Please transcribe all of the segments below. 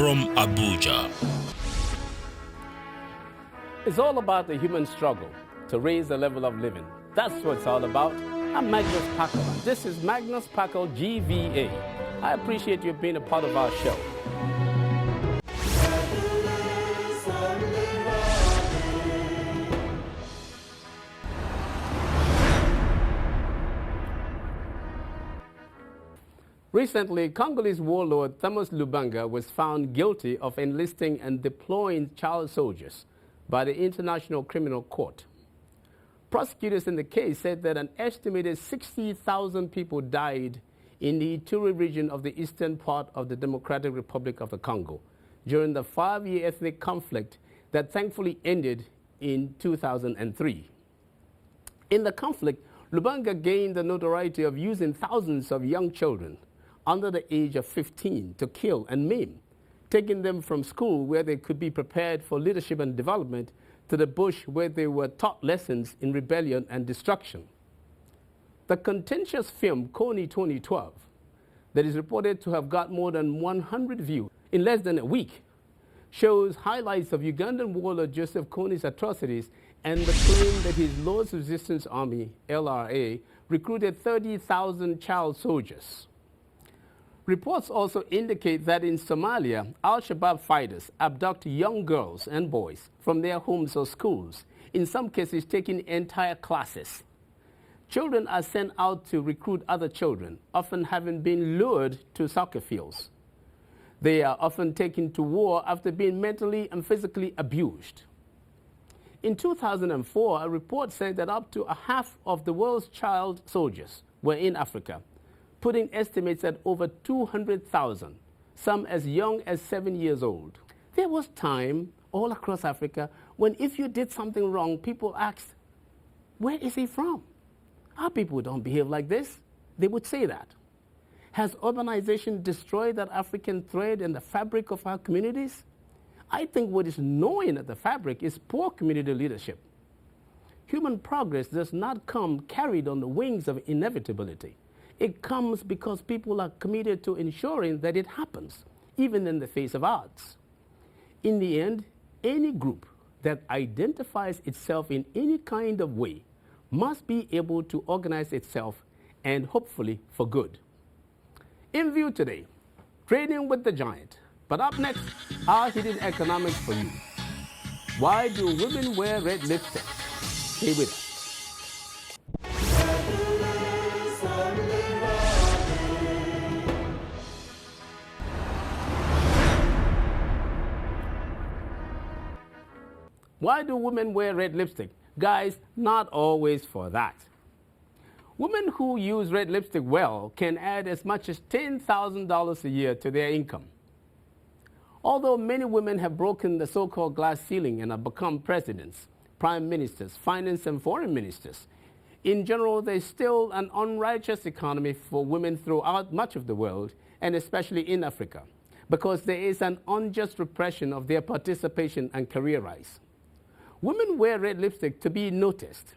from Abuja. It's all about the human struggle to raise the level of living. That's what it's all about. I'm Magnus Packel. This is Magnus Packel GVA. I appreciate you being a part of our show. Recently, Congolese warlord Thomas Lubanga was found guilty of enlisting and deploying child soldiers by the International Criminal Court. Prosecutors in the case said that an estimated 60,000 people died in the Ituri region of the eastern part of the Democratic Republic of the Congo during the 5-year ethnic conflict that thankfully ended in 2003. In the conflict, Lubanga gained the notoriety of using thousands of young children under the age of 15 to kill and maim, taking them from school where they could be prepared for leadership and development to the bush where they were taught lessons in rebellion and destruction. The contentious film Kony 2012, that is reported to have got more than 100 views in less than a week, shows highlights of Ugandan warlord Joseph Kony's atrocities and the claim that his Lord's Resistance Army, LRA, recruited 30,000 child soldiers. Reports also indicate that in Somalia, Al-Shabaab fighters abduct young girls and boys from their homes or schools, in some cases taking entire classes. Children are sent out to recruit other children, often having been lured to soccer fields. They are often taken to war after being mentally and physically abused. In 2004, a report said that up to a half of the world's child soldiers were in Africa, putting estimates at over 200,000, some as young as 7 years old. There was time all across Africa when if you did something wrong, people asked, where is he from? Our people don't behave like this. They would say that. Has urbanization destroyed that African thread in the fabric of our communities? I think what is gnawing at the fabric is poor community leadership. Human progress does not come carried on the wings of inevitability. It comes because people are committed to ensuring that it happens, even in the face of odds. In the end, any group that identifies itself in any kind of way must be able to organize itself, and hopefully for good. In view today, trading with the giant. But up next, our hidden economics for you. Why do women wear red lipstick? Stay with us. Why do women wear red lipstick? Guys, not always for that. Women who use red lipstick well can add as much as $10,000 a year to their income. Although many women have broken the so-called glass ceiling and have become presidents, prime ministers, finance and foreign ministers, in general, there's still an unrighteous economy for women throughout much of the world, and especially in Africa, because there is an unjust repression of their participation and career rise. Women wear red lipstick to be noticed.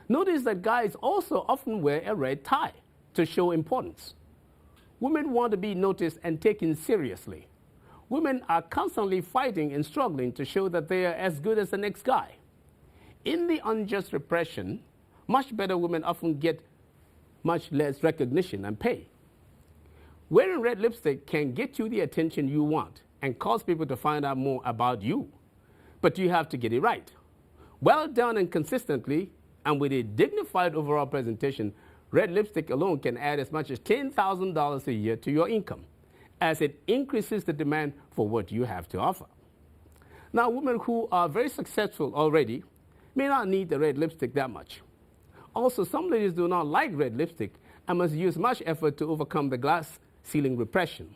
Notice that guys also often wear a red tie to show importance. Women want to be noticed and taken seriously. Women are constantly fighting and struggling to show that they are as good as the next guy. In the unjust repression, much better women often get much less recognition and pay. Wearing red lipstick can get you the attention you want and cause people to find out more about you. But you have to get it right. Well done and consistently, and with a dignified overall presentation, red lipstick alone can add as much as $10,000 a year to your income, as it increases the demand for what you have to offer. Now, women who are very successful already may not need the red lipstick that much. Also, some ladies do not like red lipstick and must use much effort to overcome the glass ceiling repression.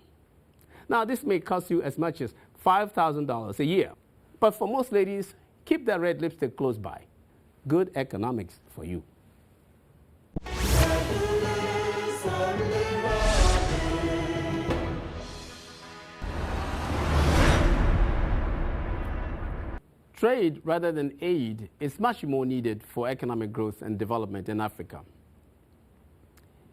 Now, this may cost you as much as $5,000 a year. But for most ladies, keep that red lipstick close by. Good economics for you. Trade rather than aid is much more needed for economic growth and development in Africa.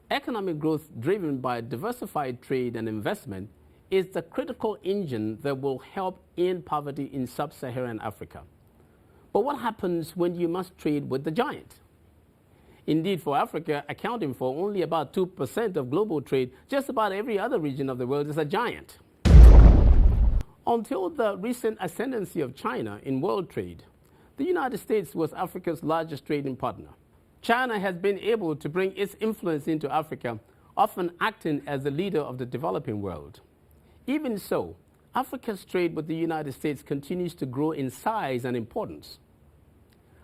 Economic growth driven by diversified trade and investment is the critical engine that will help end poverty in sub-Saharan Africa. But what happens when you must trade with the giant? Indeed, for Africa, accounting for only about 2% of global trade, just about every other region of the world is a giant. Until the recent ascendancy of China in world trade, the United States was Africa's largest trading partner. China has been able to bring its influence into Africa, often acting as the leader of the developing world. Even so, Africa's trade with the United States continues to grow in size and importance.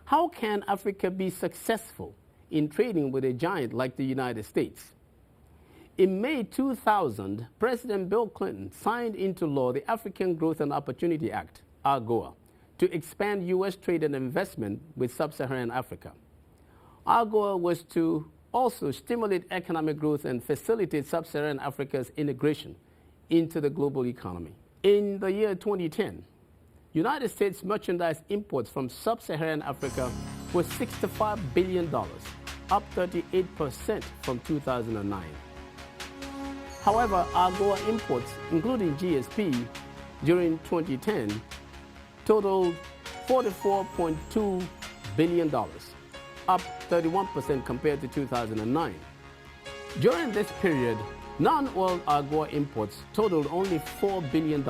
How can Africa be successful in trading with a giant like the United States? In May 2000, President Bill Clinton signed into law the African Growth and Opportunity Act, AGOA, to expand U.S. trade and investment with sub-Saharan Africa. AGOA was to also stimulate economic growth and facilitate sub-Saharan Africa's integration into the global economy. In the year 2010, United States merchandise imports from sub-Saharan Africa were $65 billion, up 38% from 2009. However, AGOA imports, including GSP, during 2010 totaled $44.2 billion, up 31% compared to 2009. During this period, non-oil AGOA imports totaled only $4 billion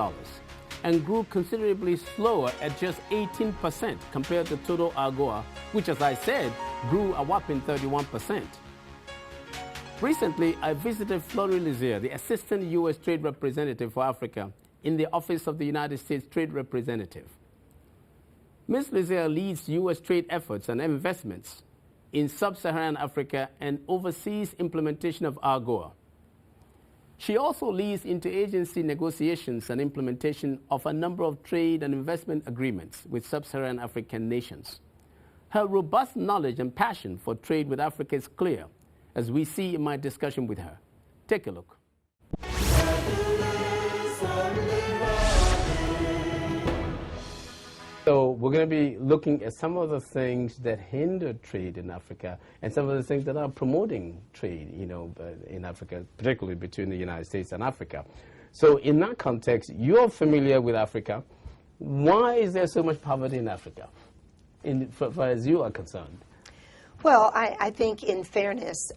and grew considerably slower at just 18% compared to total AGOA, which, as I said, grew a whopping 31%. Recently, I visited Florie Lizier, the Assistant U.S. Trade Representative for Africa in the Office of the United States Trade Representative. Ms. Lizier leads U.S. trade efforts and investments in sub-Saharan Africa and oversees implementation of AGOA. She also leads interagency negotiations and implementation of a number of trade and investment agreements with sub-Saharan African nations. Her robust knowledge and passion for trade with Africa is clear, as we see in my discussion with her. Take a look. So we're going to be looking at some of the things that hinder trade in Africa and some of the things that are promoting trade, in Africa, particularly between the United States and Africa. So in that context, you're familiar with Africa. Why is there so much poverty in Africa, far as you are concerned? Well, I think in fairness,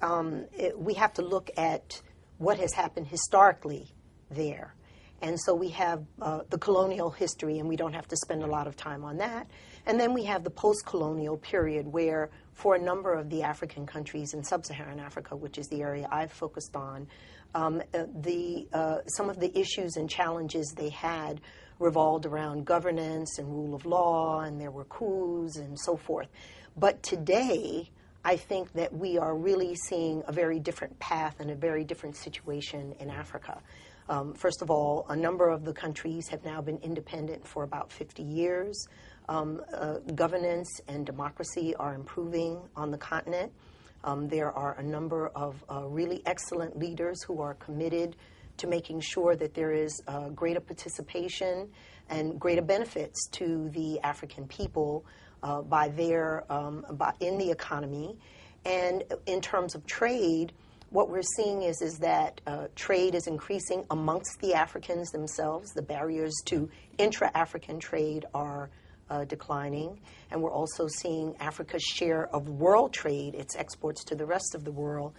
we have to look at what has happened historically there. And so we have the colonial history, and we don't have to spend a lot of time on that. And then we have the post-colonial period where, for a number of the African countries in sub-Saharan Africa, which is the area I've focused on, some of the issues and challenges they had revolved around governance and rule of law, and there were coups and so forth. But today, I think that we are really seeing a very different path and a very different situation in Africa. First of all, a number of the countries have now been independent for about 50 years. Governance and democracy are improving on the continent. There are a number of really excellent leaders who are committed to making sure that there is greater participation and greater benefits to the African people in the economy. And in terms of trade, what we're seeing is that trade is increasing amongst the Africans themselves. The barriers to intra-African trade are declining. And we're also seeing Africa's share of world trade, its exports to the rest of the world,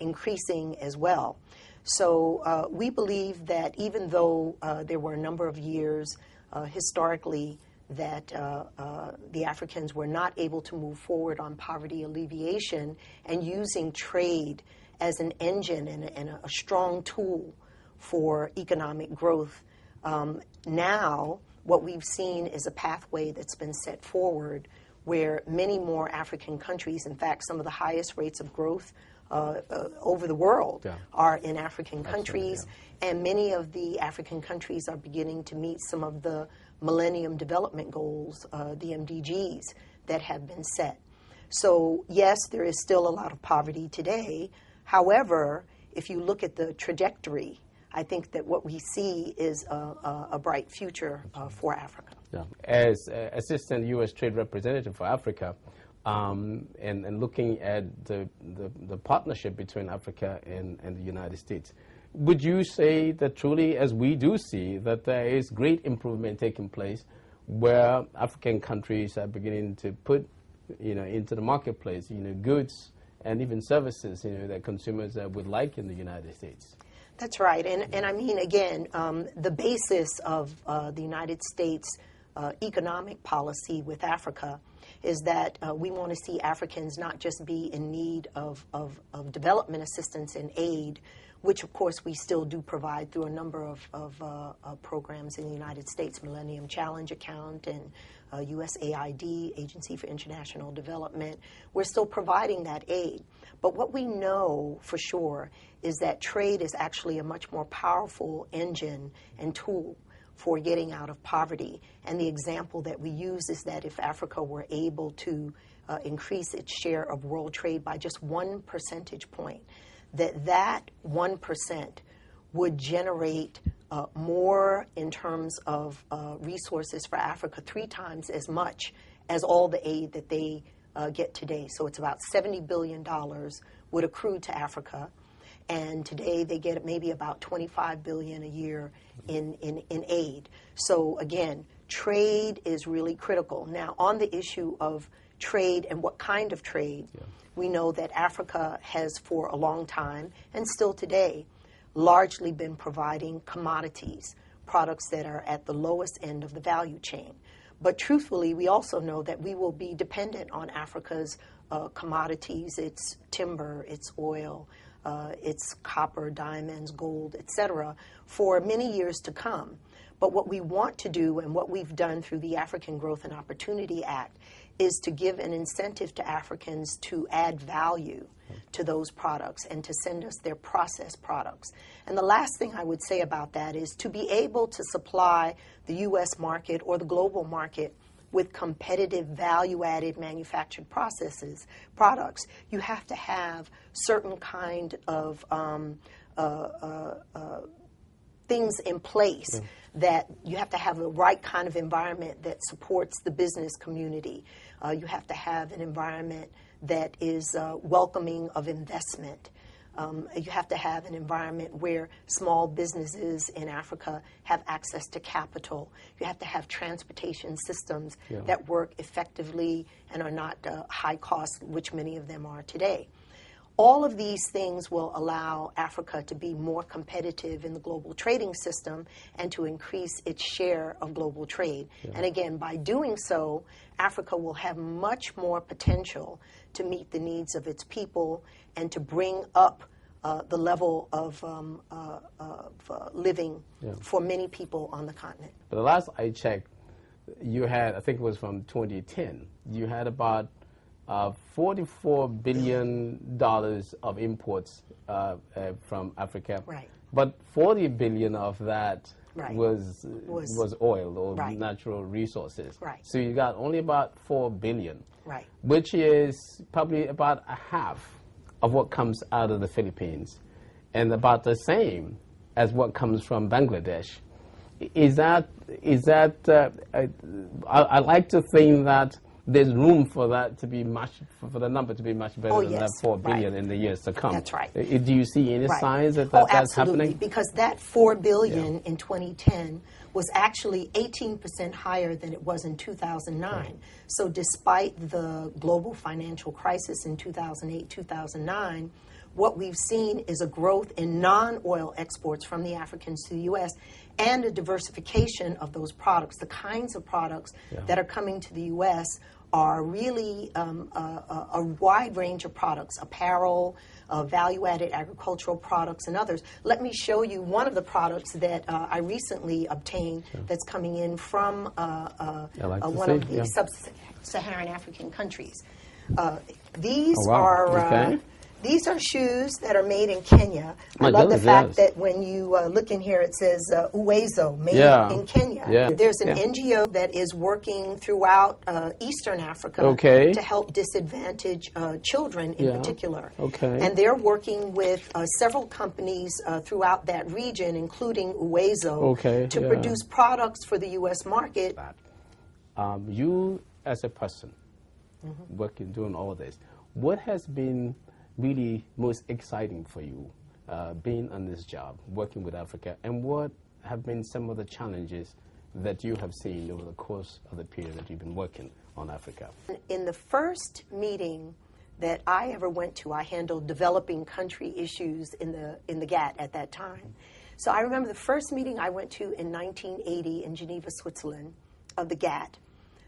increasing as well. So we believe that even though there were a number of years historically that the Africans were not able to move forward on poverty alleviation and using trade as an engine and a strong tool for economic growth. Now, what we've seen is a pathway that's been set forward where many more African countries, in fact, some of the highest rates of growth over the world are in African countries, and many of the African countries are beginning to meet some of the Millennium Development Goals, the MDGs, that have been set. So, yes, there is still a lot of poverty today. However, if you look at the trajectory, I think that what we see is a bright future for Africa. Yeah. As Assistant U.S. Trade Representative for Africa, and looking at the partnership between Africa and the United States, would you say that truly, as we do see, that there is great improvement taking place where African countries are beginning to put, into the marketplace, goods and even services, that consumers would like in the United States? That's right. And I mean, again, the basis of the United States economic policy with Africa is that we want to see Africans not just be in need of development assistance and aid, which of course we still do provide through a number of programs in the United States, Millennium Challenge Account and USAID, Agency for International Development. We're still providing that aid. But what we know for sure is that trade is actually a much more powerful engine and tool for getting out of poverty. And the example that we use is that if Africa were able to increase its share of world trade by just 1 percentage point, that 1% would generate more in terms of resources for Africa, 3 times as much as all the aid that they get today. So it's about $70 billion would accrue to Africa. And today they get maybe about $25 billion a year in aid. So again, trade is really critical. Now, on the issue of trade and what kind of trade, we know that Africa has for a long time, and still today, largely been providing commodities, products that are at the lowest end of the value chain. But truthfully, we also know that we will be dependent on Africa's commodities, its timber, its oil, its copper, diamonds, gold, etc., for many years to come. But what we want to do, and what we've done through the African Growth and Opportunity Act, is to give an incentive to Africans to add value to those products and to send us their processed products. And the last thing I would say about that is to be able to supply the U.S. market or the global market with competitive value-added manufactured products, you have to have certain kind of things in place. That you have to have the right kind of environment that supports the business community. You have to have an environment that is welcoming of investment. You have to have an environment where small businesses in Africa have access to capital. You have to have transportation systems that work effectively and are not high cost, which many of them are today. All of these things will allow Africa to be more competitive in the global trading system and to increase its share of global trade. And again, by doing so, Africa will have much more potential to meet the needs of its people and to bring up the level of living for many people on the continent. But the last I checked, you had, I think it was from 2010, you had about $44 billion of imports from Africa. Right. But 40 billion of that Right. was oil or Right. natural resources. Right. So you got only about 4 billion, Right. which is probably about a half of what comes out of the Philippines and about the same as what comes from Bangladesh. I like to think that there's room for that to be for the number to be much better than that 4 billion in the years to come. That's right. Do you see any signs that that's that's happening? Because that $4 billion in 2010 was actually 18% higher than it was in 2009. Right. So despite the global financial crisis in 2008, 2009, what we've seen is a growth in non-oil exports from the Africans to the U.S. and a diversification of those products. The kinds of products that are coming to the U.S. are really a wide range of products, apparel, value-added agricultural products, and others. Let me show you one of the products that I recently obtained that's coming in from one of the sub-Saharan African countries. These are... These are shoes that are made in Kenya. I love the fact that when you look in here, it says Uwezo, made in Kenya. There's an NGO that is working throughout Eastern Africa to help disadvantaged children in particular. And they're working with several companies throughout that region, including Uwezo, to produce products for the U.S. market. You, as a person, doing all of this, what has been really most exciting for you being on this job, working with Africa, and what have been some of the challenges that you have seen over the course of the period that you've been working on Africa? In the first meeting that I ever went to, I handled developing country issues in the GATT at that time. So I remember the first meeting I went to in 1980 in Geneva, Switzerland, of the GATT.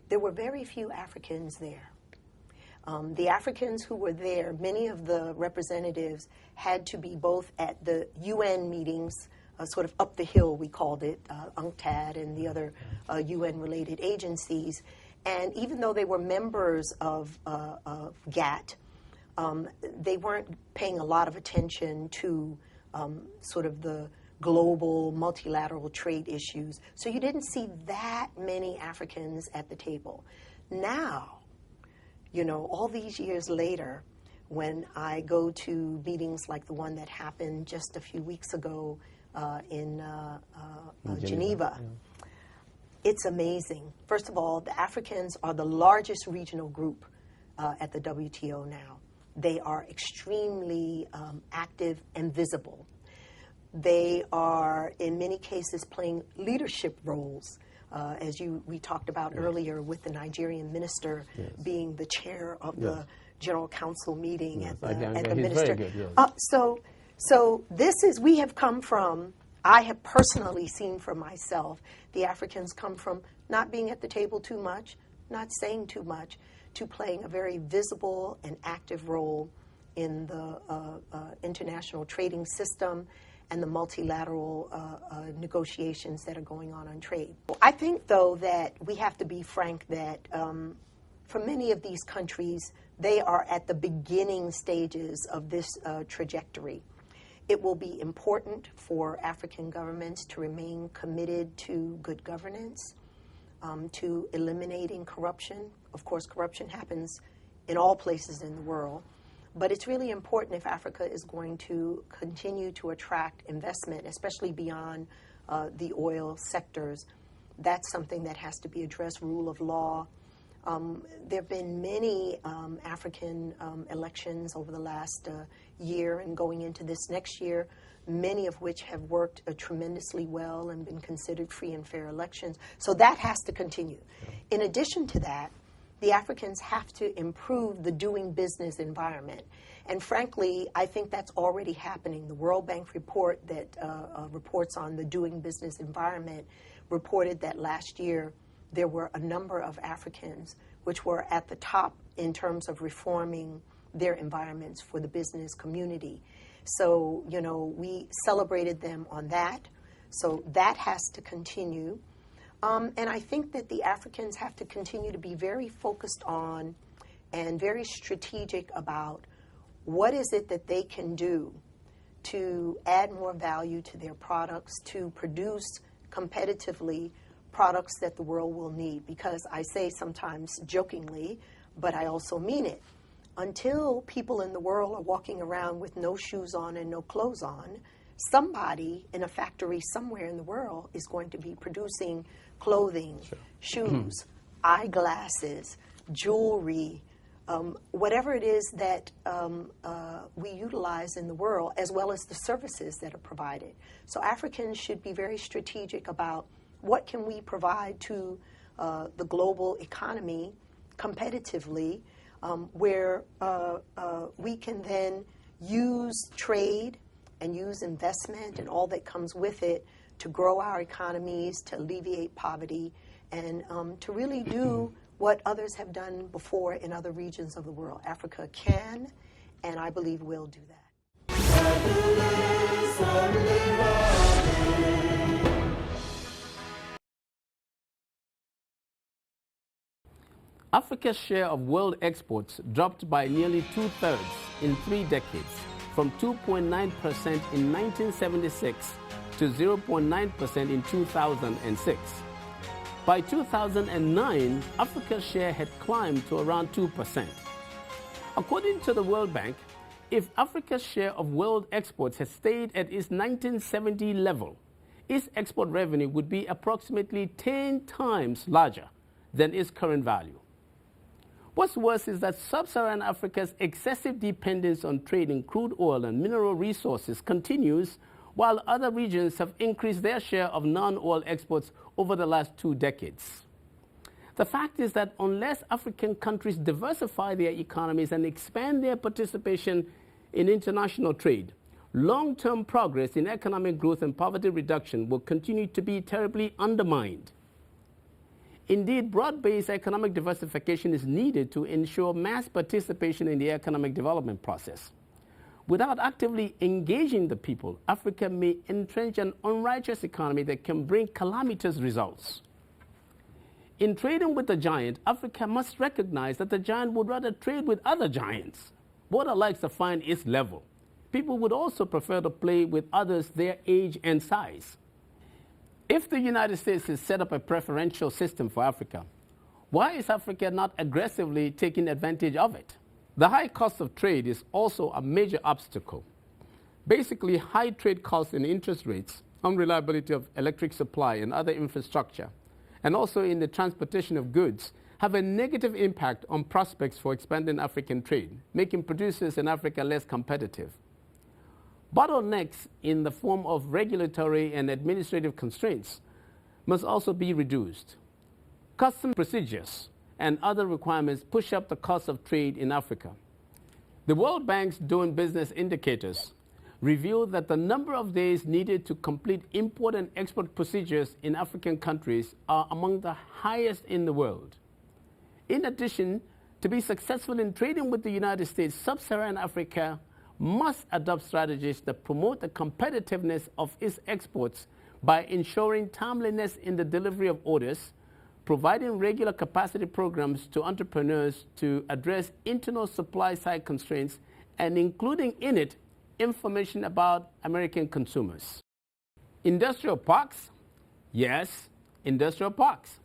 There were very few Africans there. The Africans who were there, many of the representatives had to be both at the UN meetings, sort of up the hill, we called it, UNCTAD and the other UN-related agencies. And even though they were members of GATT, they weren't paying a lot of attention to sort of the global multilateral trade issues. So you didn't see that many Africans at the table. Now, you know, all these years later, when I go to meetings like the one that happened just a few weeks ago in Geneva, it's amazing. First of all, the Africans are the largest regional group at the WTO now. They are extremely active and visible. They are, in many cases, playing leadership roles, as we talked about earlier with the Nigerian minister being the chair of the General Council meeting at the minister. Very good, So this is, we have come from, I have personally seen for myself, the Africans come from not being at the table too much, not saying too much, to playing a very visible and active role in the international trading system and the multilateral negotiations that are going on trade. I think, though, that we have to be frank that for many of these countries, they are at the beginning stages of this trajectory. It will be important for African governments to remain committed to good governance, to eliminating corruption. Of course, corruption happens in all places in the world. But it's really important if Africa is going to continue to attract investment, especially beyond the oil sectors. That's something that has to be addressed, rule of law. There have been many African elections over the last year and going into this next year, many of which have worked tremendously well and been considered free and fair elections. So that has to continue. In addition to that, the Africans have to improve the doing business environment. And frankly, I think that's already happening. The World Bank report that reports on the doing business environment reported that last year there were a number of Africans which were at the top in terms of reforming their environments for the business community. So, you know, we celebrated them on that. So that has to continue. And I think that the Africans have to continue to be very focused on and very strategic about what is it that they can do to add more value to their products, to produce competitively products that the world will need. Because I say sometimes jokingly, but I also mean it, until people in the world are walking around with no shoes on and no clothes on, somebody in a factory somewhere in the world is going to be producing clothing, shoes, eyeglasses, jewelry, whatever it is that we utilize in the world, as well as the services that are provided. So Africans should be very strategic about what can we provide to the global economy competitively, where we can then use trade and use investment and all that comes with it to grow our economies, to alleviate poverty, and to really do what others have done before in other regions of the world. Africa can, and I believe will do that. Africa's share of world exports dropped by nearly 2/3 in 3 decades, from 2.9% in 1976 to 0.9% in 2006. By 2009, Africa's share had climbed to around 2%. According to the World Bank, if Africa's share of world exports had stayed at its 1970 level, its export revenue would be approximately 10 times larger than its current value. What's worse is that sub-Saharan Africa's excessive dependence on trade in crude oil and mineral resources continues, while other regions have increased their share of non-oil exports over the last 2 decades. The fact is that unless African countries diversify their economies and expand their participation in international trade, long-term progress in economic growth and poverty reduction will continue to be terribly undermined. Indeed, broad-based economic diversification is needed to ensure mass participation in the economic development process. Without actively engaging the people, Africa may entrench an unrighteous economy that can bring calamitous results. In trading with the giant, Africa must recognize that the giant would rather trade with other giants. Water likes to find its level. People would also prefer to play with others their age and size. If the United States has set up a preferential system for Africa, why is Africa not aggressively taking advantage of it? The high cost of trade is also a major obstacle. Basically, high trade costs and interest rates, unreliability of electric supply and other infrastructure, and also in the transportation of goods, have a negative impact on prospects for expanding African trade, making producers in Africa less competitive. Bottlenecks in the form of regulatory and administrative constraints must also be reduced. Custom procedures and other requirements push up the cost of trade in Africa. The World Bank's Doing Business indicators reveal that the number of days needed to complete import and export procedures in African countries are among the highest in the world. In addition, to be successful in trading with the United States, sub-Saharan Africa must adopt strategies that promote the competitiveness of its exports by ensuring timeliness in the delivery of orders, providing regular capacity programs to entrepreneurs to address internal supply side constraints, and including in it information about American consumers. Industrial parks? Yes, industrial parks.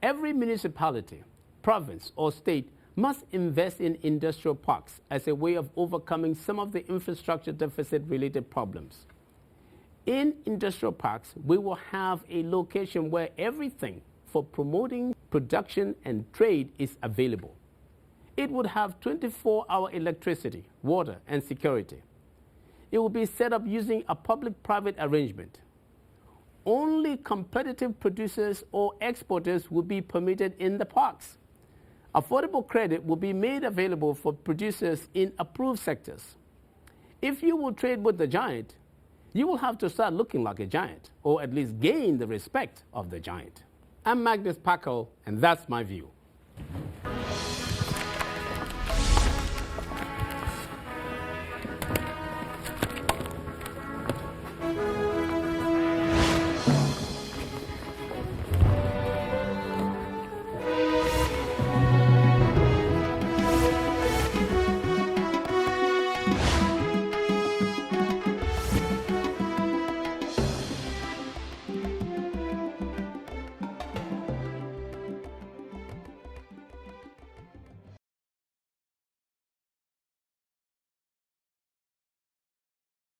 Every municipality, province, or state must invest in industrial parks as a way of overcoming some of the infrastructure deficit-related problems. In industrial parks, we will have a location where everything for promoting production and trade is available. It would have 24-hour electricity, water, and security. It will be set up using a public-private arrangement. Only competitive producers or exporters will be permitted in the parks. Affordable credit will be made available for producers in approved sectors. If you will trade with the giant, you will have to start looking like a giant, or at least gain the respect of the giant. I'm Magnus Packel, and that's my view.